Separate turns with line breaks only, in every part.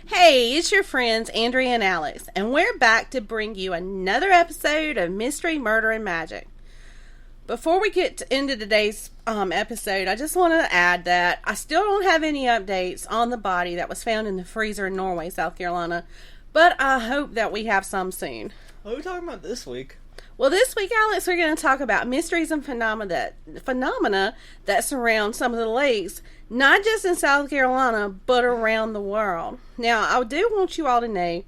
Hey, it's your friends Andrea and Alex, and we're back to bring you another episode of Mystery, Murder, and Magic. Before we get into today's episode, I just want to add that I still don't have any updates on the body that was found in the freezer in Norway, South Carolina, but I hope that we have some soon.
What are we talking about this week?
Well, this week, Alex, we're going to talk about mysteries and phenomena that surround some of the lakes, not just in South Carolina, but around the world. Now, I do want you all to know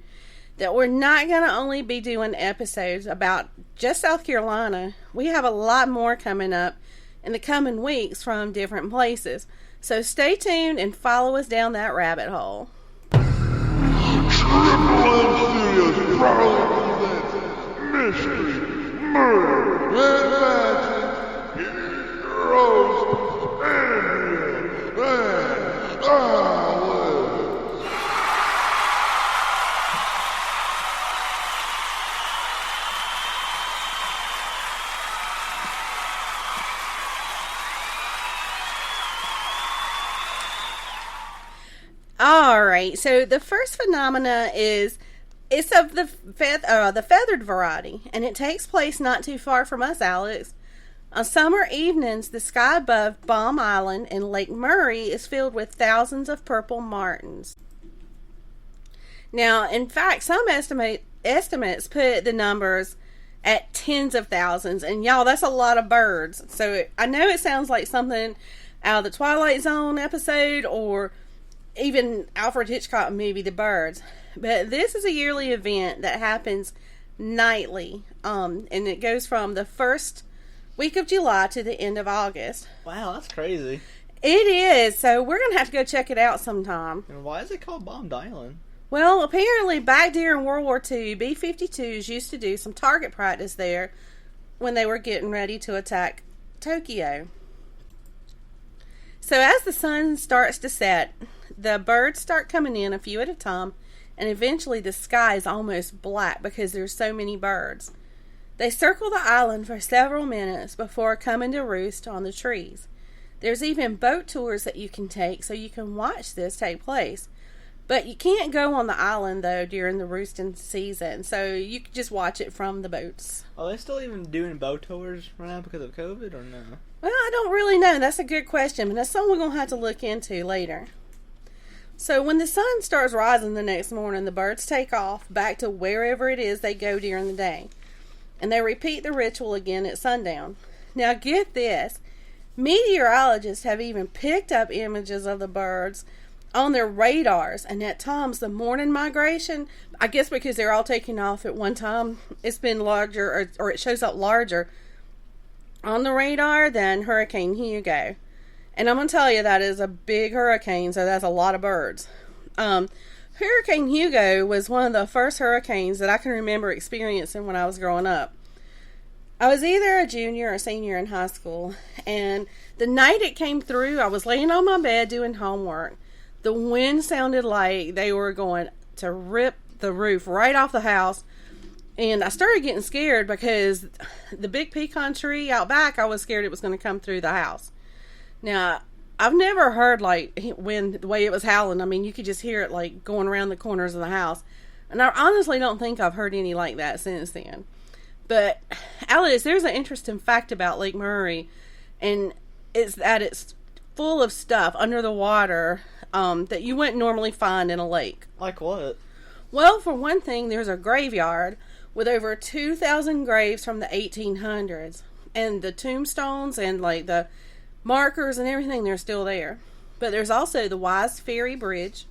that we're not going to only be doing episodes about just South Carolina. We have a lot more coming up in the coming weeks from different places. So stay tuned and follow us down that rabbit hole.
Mystery, murder, and magic, heroes, and Alice.
All right, so the first phenomena is it's of the feathered variety, and it takes place not too far from us, Alex. On summer evenings, the sky above Baum Island in Lake Murray is filled with thousands of purple martins. Now, in fact, some estimates put the numbers at tens of thousands, and y'all, that's a lot of birds. So I know it sounds like something out of the Twilight Zone episode, or even Alfred Hitchcock movie, The Birds. But this is a yearly event that happens nightly, and it goes from the first week of July to the end of August.
Wow, that's crazy.
It is, so we're going to have to go check it out sometime.
And why is it called Bombed Island?
Well, apparently back during World War II, B-52s used to do some target practice there when they were getting ready to attack Tokyo. So as the sun starts to set, the birds start coming in a few at a time, and eventually the sky is almost black because there's so many birds. They circle the island for several minutes before coming to roost on the trees. There's even boat tours that you can take so you can watch this take place. But you can't go on the island, though, during the roosting season, so you can just watch it from the boats.
Are they still even doing boat tours right now because of COVID, or no?
Well, I don't really know. That's a good question, but that's something we're going to have to look into later. So when the sun starts rising the next morning, the birds take off back to wherever it is they go during the day. And they repeat the ritual again at sundown. Now get this, meteorologists have even picked up images of the birds on their radars, and at times the morning migration, I guess because they're all taking off at one time, it's been larger, or it shows up larger on the radar than Hurricane Hugo. And I'm going to tell you, that is a big hurricane, so that's a lot of birds. Hurricane Hugo was one of the first hurricanes that I can remember experiencing when I was growing up. I was either a junior or senior in high school, and the night it came through, I was laying on my bed doing homework. The wind sounded like they were going to rip the roof right off the house, and I started getting scared because the big pecan tree out back, I was scared it was going to come through the house. Now, I've never heard, like, when the way it was howling. I mean, you could just hear it, like, going around the corners of the house. And I honestly don't think I've heard any like that since then. But, Alice, there's an interesting fact about Lake Murray, and it's that it's full of stuff under the water that you wouldn't normally find in a lake.
Like what?
Well, for one thing, there's a graveyard with over 2,000 graves from the 1800s. And the tombstones and, like, the markers and everything, they're still there. But there's also the Wise Ferry Bridge,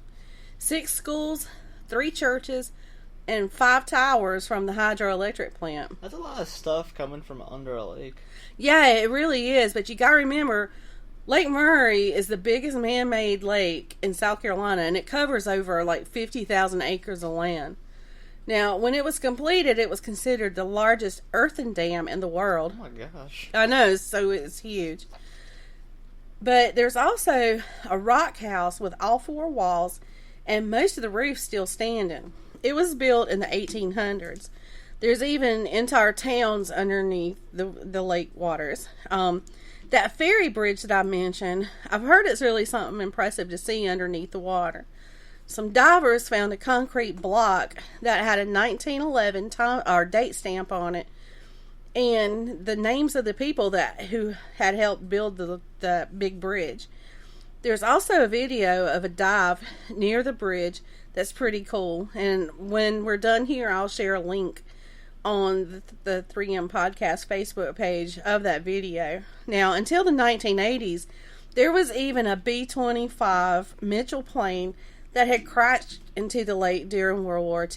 6 schools, 3 churches, and 5 towers from the hydroelectric plant.
That's a lot of stuff coming from under a lake.
Yeah, it really is. But you gotta remember, Lake Murray is the biggest man-made lake in South Carolina, and it covers over like 50,000 acres of land. Now, when it was completed, it was considered the largest earthen dam in the world.
Oh my gosh.
I know, so it's huge. But there's also a rock house with all 4 walls and most of the roof still standing. It was built in the 1800s. There's even entire towns underneath the lake waters. That ferry bridge that I mentioned, I've heard it's really something impressive to see underneath the water. some divers found a concrete block that had a 1911 time or date stamp on it, and the names of the people who had helped build the big bridge. There's also a video of a dive near the bridge that's pretty cool, and when we're done here, I'll share a link on the 3M Podcast Facebook page of that video. Now, until the 1980s, there was even a B-25 Mitchell plane that had crashed into the lake during World War II.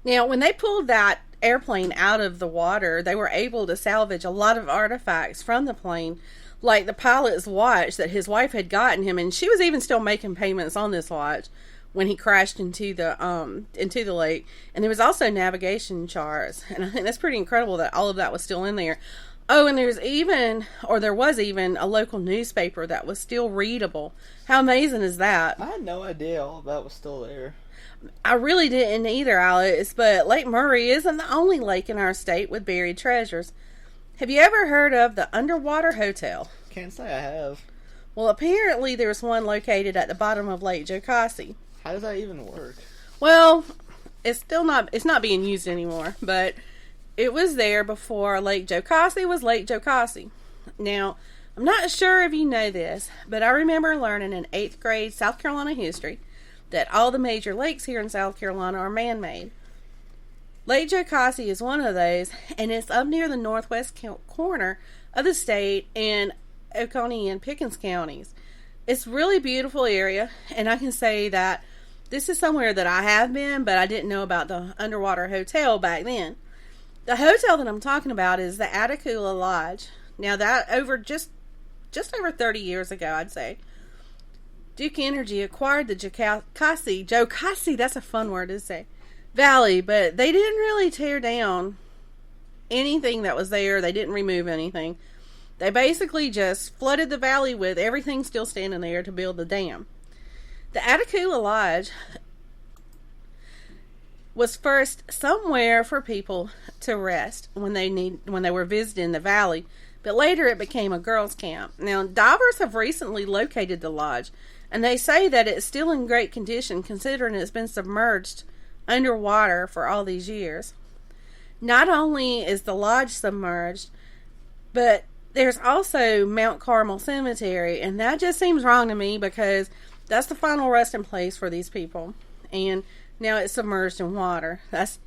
Now, when they pulled that airplane out of the water, they were able to salvage a lot of artifacts from the plane, like the pilot's watch that his wife had gotten him, and she was even still making payments on this watch when he crashed into the lake. And there was also navigation charts, and I think that's pretty incredible that all of that was still in there. Oh, and there was even a local newspaper that was still readable. How amazing is that?
I had no idea all of that was still there.
I really didn't either, Alex, but Lake Murray isn't the only lake in our state with buried treasures. Have you ever heard of the Underwater Hotel?
Can't say I have.
Well, apparently there's one located at the bottom of Lake Jocassee.
How does that even work?
Well, it's not being used anymore, but it was there before Lake Jocassee was Lake Jocassee. Now, I'm not sure if you know this, but I remember learning in 8th grade South Carolina history that all the major lakes here in South Carolina are man-made. Lake Jocassee is one of those, and it's up near the northwest corner of the state in Oconee and Pickens counties. It's a really beautiful area, and I can say that this is somewhere that I have been, but I didn't know about the Underwater Hotel back then. The hotel that I'm talking about is the Attakulla Lodge. Now, that just over 30 years ago, I'd say, Duke Energy acquired the Jocassee, that's a fun word to say, Valley, but they didn't really tear down anything that was there. They didn't remove anything. They basically just flooded the valley with everything still standing there to build the dam. The Attakulla Lodge was first somewhere for people to rest when they were visiting the valley, but later it became a girls' camp. Now, divers have recently located the lodge, and they say that it's still in great condition considering it's been submerged underwater for all these years. Not only is the lodge submerged, but there's also Mount Carmel Cemetery, and that just seems wrong to me because that's the final resting place for these people, and now it's submerged in water. That's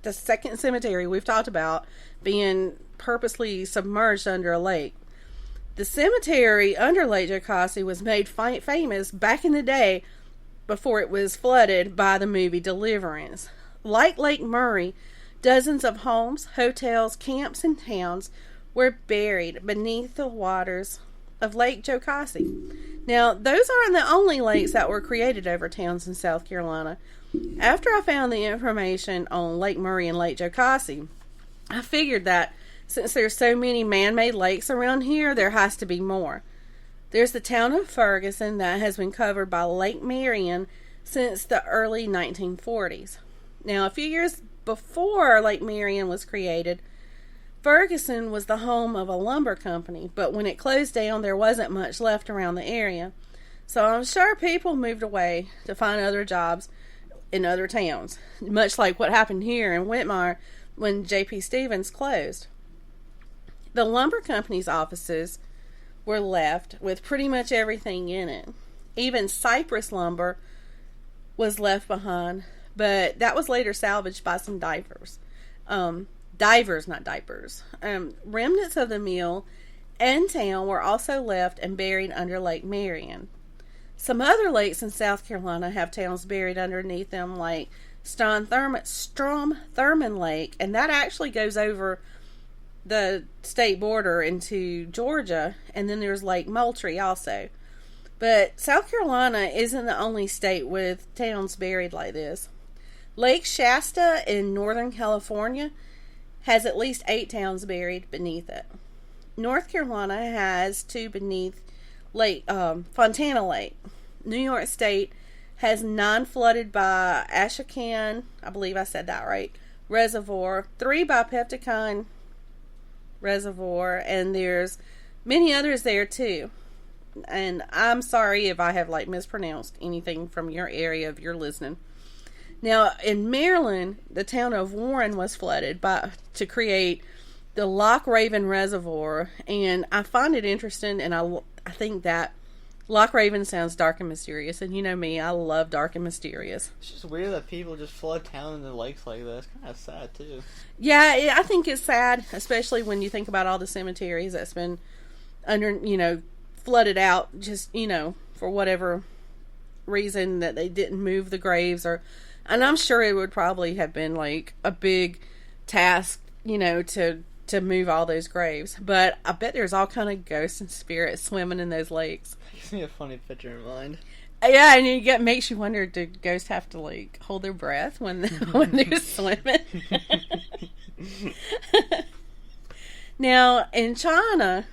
the second cemetery we've talked about being purposely submerged under a lake. The cemetery under Lake Jocassee was made famous back in the day before it was flooded by the movie Deliverance. Like Lake Murray, dozens of homes, hotels, camps, and towns were buried beneath the waters of Lake Jocassee. Now, those aren't the only lakes that were created over towns in South Carolina. After I found the information on Lake Murray and Lake Jocassee, I figured that since there's so many man-made lakes around here, there has to be more. There's the town of Ferguson that has been covered by Lake Marion since the early 1940s. Now, a few years before Lake Marion was created, Ferguson was the home of a lumber company, but when it closed down, there wasn't much left around the area. So I'm sure people moved away to find other jobs in other towns, much like what happened here in Whitmire when J.P. Stevens closed. The lumber company's offices were left with pretty much everything in it. Even cypress lumber was left behind, but that was later salvaged by some divers. Not diapers. Remnants of the mill and town were also left and buried under Lake Marion. Some other lakes in South Carolina have towns buried underneath them, like Strom Thurmond Lake, and that actually goes over the state border into Georgia, and then there's Lake Moultrie also. But South Carolina isn't the only state with towns buried like this. Lake Shasta in Northern California has at least 8 towns buried beneath it. North Carolina has 2 beneath Fontana Lake. New York State has 9 flooded by Ashokan, I believe I said that right, Reservoir, 3 by Pepticon Reservoir, and there's many others there too. And I'm sorry if I have like mispronounced anything from your area if you're listening. Now, in Maryland, the town of Warren was flooded to create the Loch Raven Reservoir, and I find it interesting, and I think that Loch Raven sounds dark and mysterious, and you know me, I love dark and mysterious.
It's just weird that people just flood town into lakes like that. It's kind of sad, too.
Yeah, I think it's sad, especially when you think about all the cemeteries that's been flooded out, just, for whatever reason that they didn't move the graves, and I'm sure it would probably have been like a big task, to move all those graves. But I bet there's all kind of ghosts and spirits swimming in those lakes.
Gives me a funny picture in mind.
Yeah, and makes you wonder, do ghosts have to like hold their breath when they're swimming? Now in China,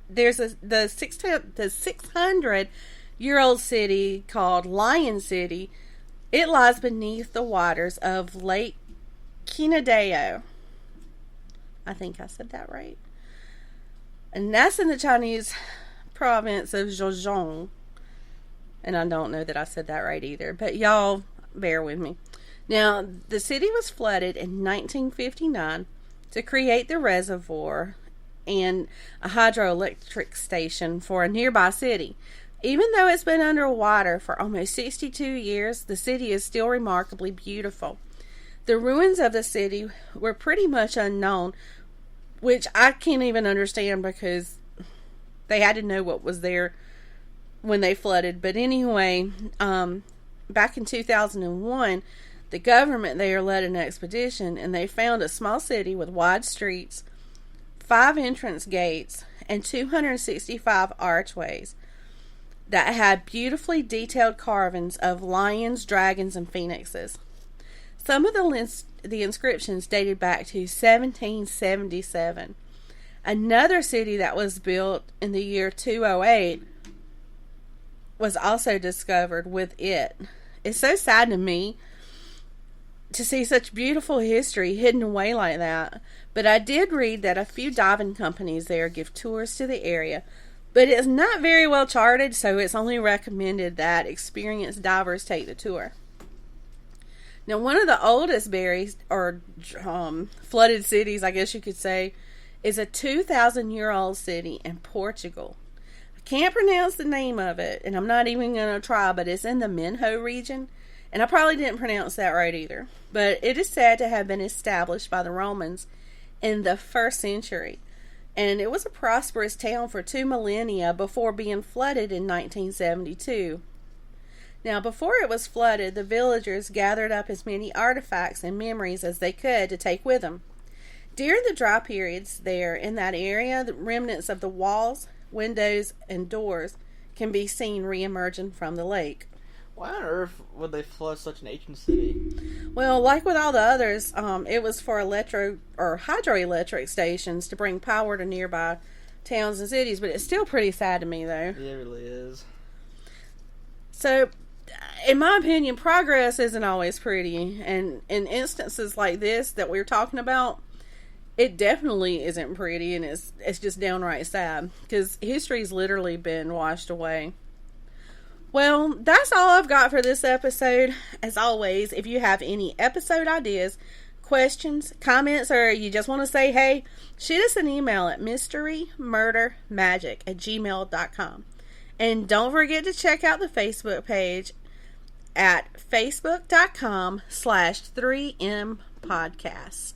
there's the 600-year-old city called Lion City. It lies beneath the waters of Lake Qiandao. I think I said that right. And that's in the Chinese province of Zhejiang. And I don't know that I said that right either. But y'all, bear with me. Now, the city was flooded in 1959 to create the reservoir and a hydroelectric station for a nearby city. Even though it's been underwater for almost 62 years, the city is still remarkably beautiful. The ruins of the city were pretty much unknown, which I can't even understand because they had to know what was there when they flooded. But anyway, back in 2001, the government there led an expedition, and they found a small city with wide streets, 5 entrance gates, and 265 archways that had beautifully detailed carvings of lions, dragons, and phoenixes. Some of the inscriptions dated back to 1777. Another city that was built in the year 208 was also discovered with it. It's so sad to me to see such beautiful history hidden away like that. But I did read that a few diving companies there give tours to the area, but it's not very well charted, so it's only recommended that experienced divers take the tour. Now, one of the oldest flooded cities, I guess you could say, is a 2,000-year-old city in Portugal. I can't pronounce the name of it, and I'm not even going to try, but it's in the Minho region, and I probably didn't pronounce that right either. But it is said to have been established by the Romans in the 1st century, and it was a prosperous town for 2 millennia before being flooded in 1972. Now, before it was flooded, the villagers gathered up as many artifacts and memories as they could to take with them. During the dry periods there in that area, the remnants of the walls, windows, and doors can be seen re-emerging from the lake.
Why on earth would they flood such an ancient city?
Well, like with all the others, it was for hydroelectric stations to bring power to nearby towns and cities, but it's still pretty sad to me, though.
Yeah, it really is.
So, in my opinion, progress isn't always pretty, and in instances like this that we're talking about, it definitely isn't pretty, and it's just downright sad, because history's literally been washed away. Well, that's all I've got for this episode. As always, if you have any episode ideas, questions, comments, or you just want to say hey, shoot us an email at mysterymurdermagic@gmail.com. And don't forget to check out the Facebook page at facebook.com/3mpodcast.